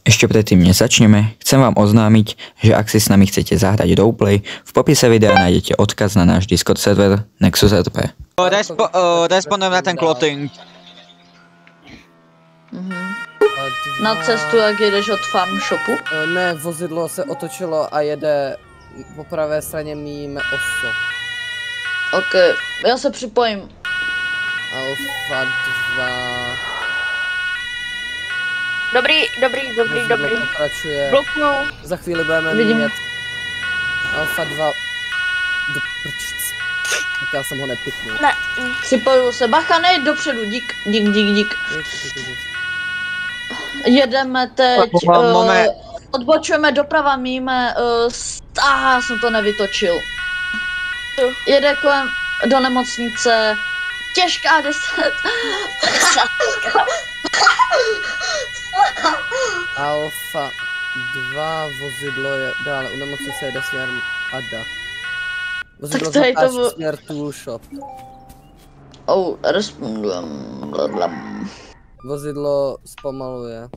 Ešte predtým než začneme, chcem vám oznámiť, že ak si s nami chcete zahrať roleplay, v popise videa nájdete odkaz na náš Discord server Nexus RP. Respondujem na ten clothing. Na cestu, jak jedeš od farm shopu? Ne, vozidlo se otočilo a jede po pravé straně mým oso. Ok, já se připojím. Alfa 2. Dobrý. Vozidlo pokračuje. Bloknu. Za chvíli budeme mít Alfa 2 do prčic. Tak já jsem ho nepiknul. Ne. Připojuju se, bacha, nejď dopředu, dík. Jedeme teď, odbočujeme doprava, míme, aha, jsem to nevytočil. Jede kolem do nemocnice, těžká 10. Alfa 2 vozidlo je dále, u nemocnice jede směr Ada. Vozidlo zatáčí směr Tool Shop. Respondujem, Vozidlo zpomaluje.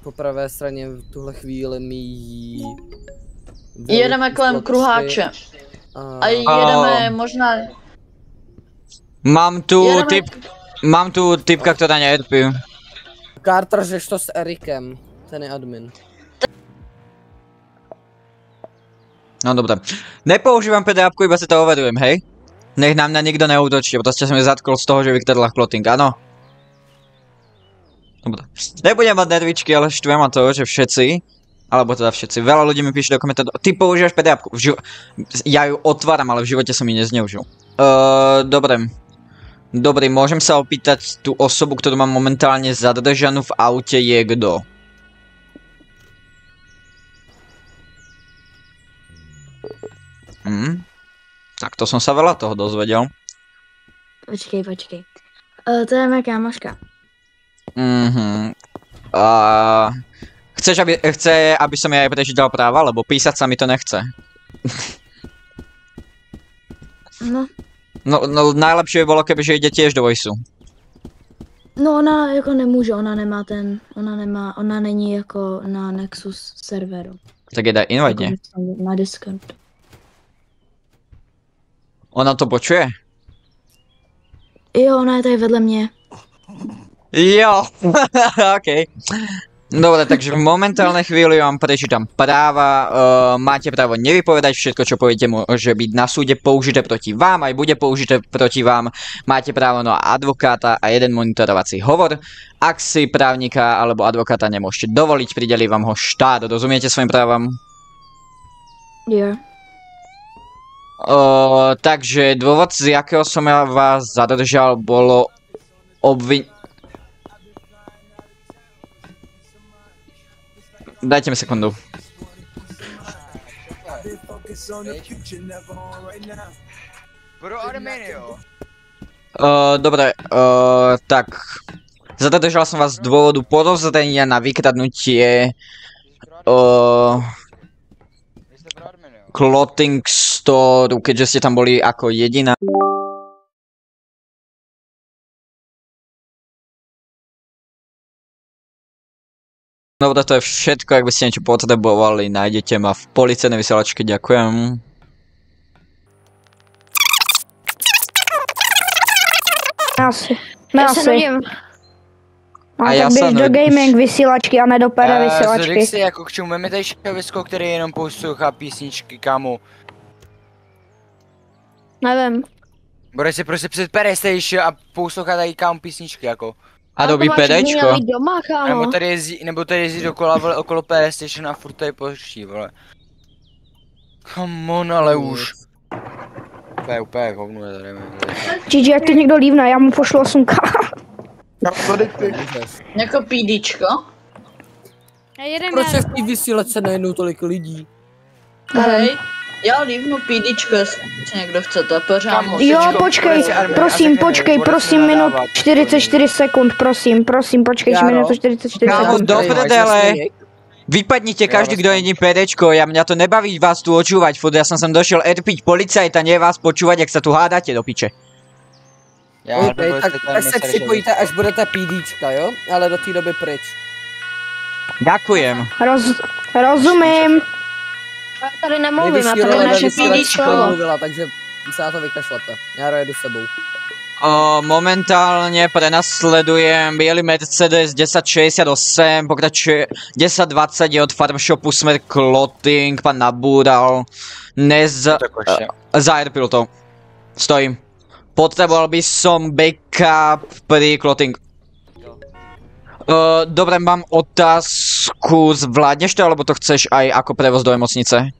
Po pravé straně v tuhle chvíli míjí. Jedeme kolem kruháče. A jedeme možná... Mám tu typka, která nejedpí. Carter, řeš to s Erikem. Ten je admin. No dobré. Nepoužívám PDApku, iba si to overujem, hej? Nech nám na nikdo neútočí, prostě jsem mi zatkol z toho, že vykradla clothing, ano? Dobre. Nebudem mať nervičky, ale štve ma to, že všetci, alebo teda všetci, veľa ľudí mi píše do komentárov, ty používaš PDApku, ja ju otváram, ale v živote som ju nezneužil. Dobre, môžem sa opýtať tú osobu, ktorú mám momentálne zadržanú v aute, je kto? Tak to som sa veľa toho dozvedel. Počkej. To je moja kámoška. Chce, aby som jej prečítal práva, lebo písať sa mi to nechce. No najlepšie by bolo, kebyže ide tiež do voiceu. No ona jako nemůže, ona není jako na Nexus serveru. Tak je daj invite. Na Discord. Ona to počuje? Jo, ona je tady vedle mě. Jo, okej. Dobre, takže v momentálnej chvíli vám prečítam práva. Máte právo nevypovedať, všetko čo poviete môže byť na súde použité proti vám, aj bude použité proti vám. Máte právo na advokáta a jeden monitorovací hovor. Ak si právnika alebo advokáta nemôžete dovoliť, pridelí vám ho štát. Rozumiete svojim právam? Jo. Takže dôvod, z jakého som ja vás zadržal, bolo Dajte mi sekundu. Dobre, tak zadržal som vás z dôvodu podozrenia na vykradnutie clothing store, keďže ste tam boli ako jediná. Dobre, to je všetko, ak by ste niečo potrebovali, nájdete ma v policajnej vysielačke, ďakujem. Já se nudím. A tak běž do gaming vysílačky a ne do PD vysílačky. Řekl si, jako k čemu mi tady šavisko, který jenom poslouchá písničky, kámo. Nevím. Bude si prostě před PlayStation a poslouchá tady kámo písničky, jako. A dobí PDčko. Doma, kámo. Nebo tady jezdí dokola, vole, okolo PlayStation a furt tady poští, vole. Come on, ale už. Úplně hovnu je tady. GG, jak teď někdo lívne, já mu pošlu 8K. Jako PDčko? Proč je v té vysílačce najednou tolik lidí? Hej, já lívnu PDčko, jestli někdo chce, to je pořád. Jo, počkej, prosím, minut 44 sekund, prosím, počkej, minut 44 sekund. sekund. Do prdele, vypadnite každý, kdo není PDčko, mňa to nebaví vás tu očúvať, furt, ja som sem došiel erpiť policajta, nie vás počúvať, jak sa tu hádate do piče. Tak se připojíte, až budete PDčka, jo? Ale do té doby pryč. Ďakujem. Rozumím. Já tady nemluvím, já Nejvyšší tady role naše ve pídíčko. mluvila, takže se na to vykašlete. Já jedu s tebou. Momentálně prenasledujem bielý Mercedes 1068, pokračuje 1020 je od Farm Shopu smer Clothing, pan nabúral, zaerpil to. Stojím. Potreboval by som backup pri Clothing. Dobre, mám otázku, zvládneš to, alebo to chceš aj ako prevoz do nemocnice?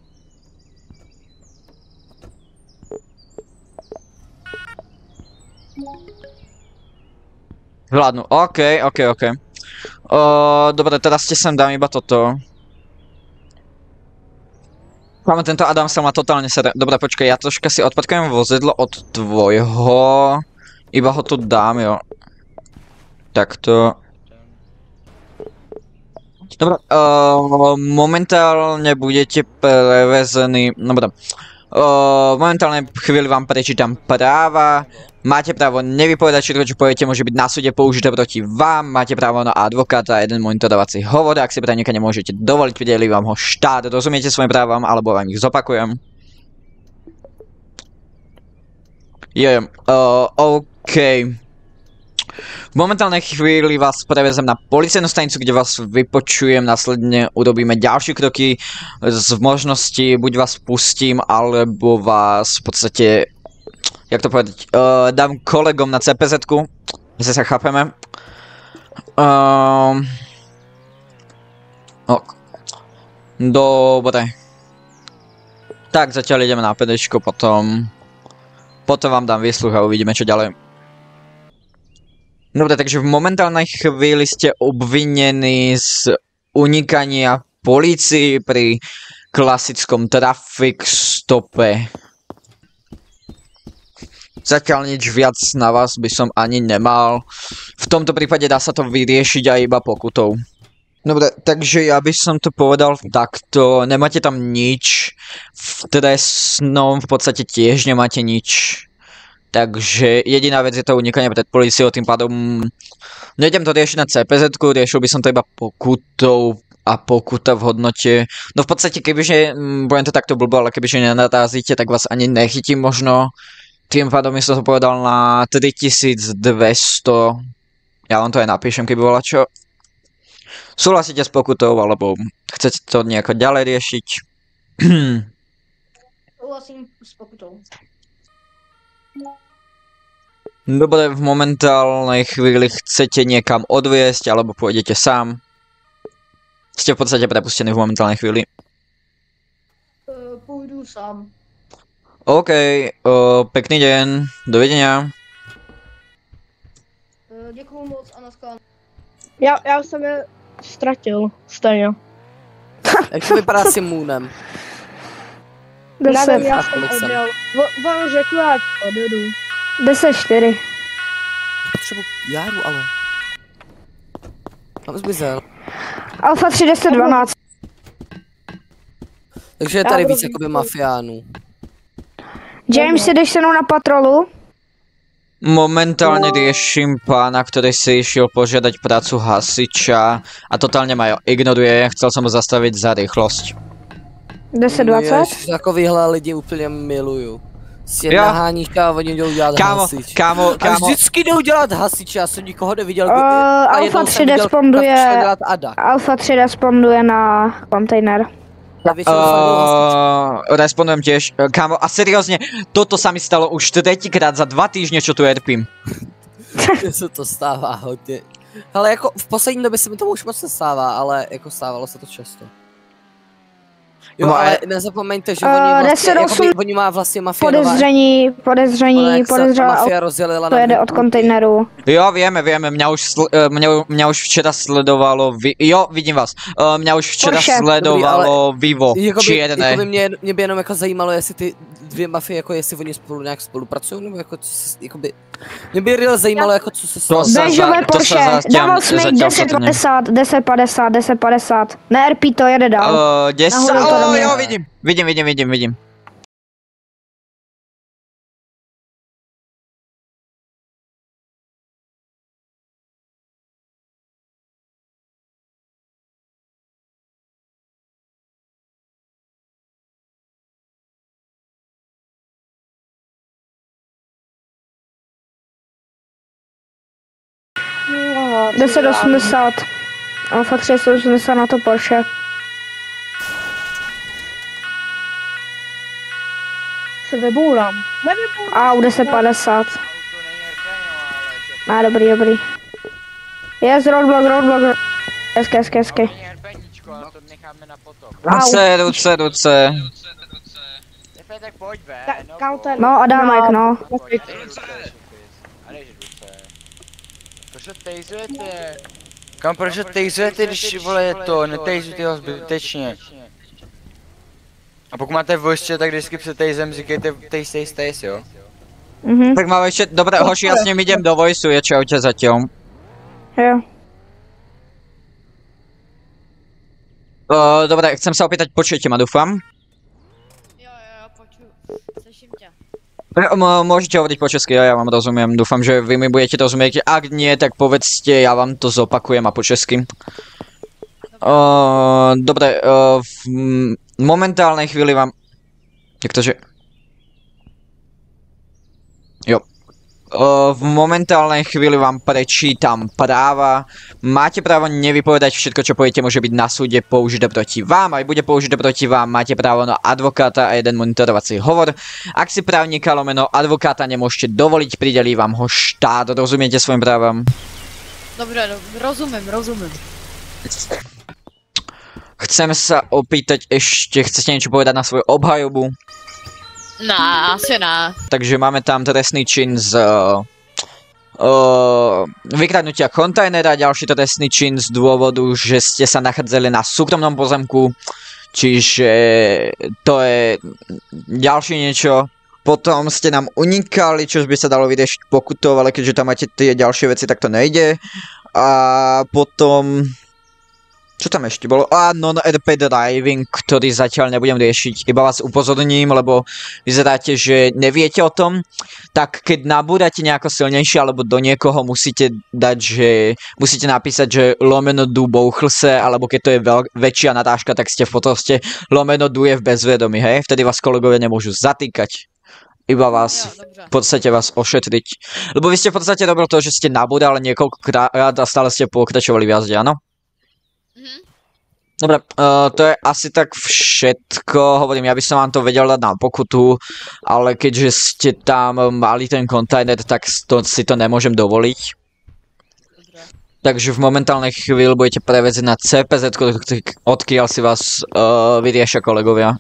Zvládnu, OK. Dobre, teraz ste sem dám iba toto. Máme tento Adam sa má totálne sere. Dobre, počkaj, ja troška si odpadkujem vozidlo od tvojho. Iba ho tu dám, jo. Takto. Dobre, momentálne budete prevezení, dobre. Momentálne chvíli vám prečítam práva. Máte právo nevypovedať všetko, čo poviete, môže byť na súde použité proti vám. Máte právo na advokáta a jeden monitorovací hovor. Ak si právnika nemôžete dovoliť, prideli vám ho štát. Rozumiete svojim právam, alebo vám ich zopakujem? OK. V momentálnej chvíli vás prevezem na policajnú stanicu, kde vás vypočujem, následne urobíme ďalšie kroky z možnosti, buď vás pustím, alebo vás v podstate, jak to povedať, dám kolegom na CPZ-ku, že sa chápeme. Dobre. Tak, zatiaľ ideme na PDčko, potom vám dám výsluch a uvidíme, čo ďalej. Dobre, takže v momentálnej chvíli ste obvinení z unikania polícii pri klasickom traffic stope. Zatiaľ nič viac na vás by som ani nemal. V tomto prípade dá sa to vyriešiť aj iba pokutou. Dobre, takže ja by som to povedal takto. Nemáte tam nič. V trestnom v podstate tiež nemáte nič. Takže jediná vec je to unikanie pred políciou, tým pádom nejdem to riešiť na CPZ-ku, riešil by som to iba pokutou a pokuta v hodnote. No v podstate kebyže, budem to takto blbo, ale kebyže nenarazíte, tak vás ani nechytím možno. Tým pádom som to povedal na 3200. Ja vám to aj napíšem, keby bola čo. Súhlasíte s pokutou, alebo chcete to nejako ďalej riešiť? Súhlasím s pokutou. Dobre, v momentálnej chvíli chcete niekam odviesť, alebo pôjdete sám? Ste v podstate prepustení v momentálnej chvíli. Půjdu sám. OK, pekný deň, dovidenia. Děkuju moc a naschledanou. Já jsem je ztratil, stejně. Jak to vypadá s tím Moonem? 10. Nevím, já jsem odjel. On řekl, ať odjedu. 10-4. Potřebuji Járu, ale... Tam zmizel. Alfa 3, 10, 12. Takže je tady víc jakoby mafiánů. James, jdeš se mnou na patrolu? Momentálne riešim pána, ktorý si išiel požiadať prácu hasiča a totálne ma ignoruje, chcel som ho zastaviť za rýchlosť. 10-20? Takovýhle lidi úplně miluju. Si je naháníš a oni jdou dělat hasič. Kámo. A vždycky jdou dělat hasič, já jsem nikoho neviděl. Alfa 3 responduje na kontejner. Respondujem tiež. Kámo, a seriózne, toto sa mi stalo už tretíkrát za 2 týždne, čo tu erpím. Mně se to stává hodně. Ale jako v poslední době se mi to už moc nestává, ale jako stávalo se to často. Jo, no, ale nezapomeňte, že oni má vlastně mafia podezření, mafia rozdělila to jede od kontejneru. Jo, vieme, mňa už včera sledovalo, jo, vidím vás, mňa už včera sledovalo Vivo, čierne. Mě by jenom jako zajímalo, jestli ty dvě mafie, jako jestli oni spolu nějak spolupracují, nebo jako co se, jakoby... Mě by zajímalo, jako co se stalo. Bežové Porsche, dával jsme 1050. Ne RP to jede dál. 10, jo, vidím. 1080. Alfa 380 na to Porsche. Se vybourám. A 1050. A dobrý. Yes, roadblock. Hezky. To necháme na potom. Ruce. Tak pojď ve, no Counter. No, Adamek, no. Proč to tejzujete? Kam proč to tejzujete, když vole to, netejzujte ho zbytečně. A pokud máte vojště, tak vždycky před tejzem říkejte tejz, jo? Tak máme ešte, dobre, hoši, ja s ním idem do vojsu, je čaute zatiaľ. Jo. Dobre, chcem sa opýtať, počujete ma, dúfam? Jo, počuju. Slyším tě. Môžete hovoriť po česky, ja vám rozumiem, dúfam, že vy mi budete rozumieť, ak nie, tak povedzte, ja vám to zopakujem a po česky. Dobre, v momentálnej chvíli vám... Jaktože... Jo. V momentálnej chvíli vám prečítam práva. Máte právo nevypovedať všetko, čo poviete, môže byť na súde použité proti vám, aj bude použité proti vám. Máte právo na advokáta a jeden monitorovací hovor. Ak si právnika lomeno advokáta nemôžete dovoliť, pridelí vám ho štát. Rozumiete svojim právam? Dobre, rozumím. Chcem sa opýtať ešte, chcete niečo povedať na svoju obhajobu? Asi ne. Takže máme tam trestný čin z vykradnutia kontajnera, ďalší trestný čin z dôvodu, že ste sa nachádzali na súkromnom pozemku, čiže to je ďalšie niečo. Potom ste nám unikali, čo by sa dalo vyriešiť pokutou, ale keďže tam máte tie ďalšie veci, tak to nejde. A potom... Čo tam ešte bolo? Non-RP driving, ktorý zatiaľ nebudem riešiť, iba vás upozorním, lebo vyzeráte, že neviete o tom. Tak keď nabúdate nejako silnejšie alebo do niekoho musíte dať, že musíte napísať, že lomeno du bouchlse, alebo keď to je väčšia narážka, tak ste v potroste lomeno du je v bezvedomí, hej? Vtedy vás kolegovia nemôžu zatýkať. Iba vás, v podstate vás ošetriť. Lebo vy ste v podstate robili to, že ste nabúdali niekoľkokrát a stále ste pokračovali v jazde, áno? Dobre, to je asi tak všetko, hovorím, ja by som vám to vedel dať na pokutu, ale keďže ste tam mali ten kontajner, tak si to nemôžem dovoliť. Takže v momentálnej chvíli budete prevedzený na CPZ, odkiaľ si vás vyriešia kolegovia.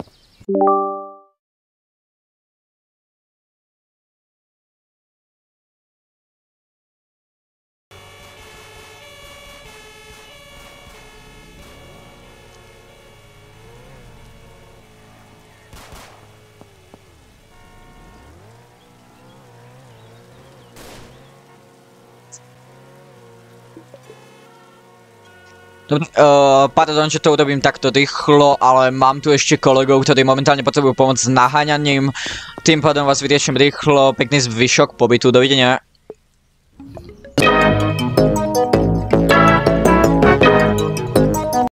Pardon, že to urobím takto rýchlo, ale mám tu ešte kolegov, ktorí momentálne potrebujú pomoc s naháňaním. Tým pádom vás vyrieším rýchlo, pekný zvyšok pobytu, dovidenia.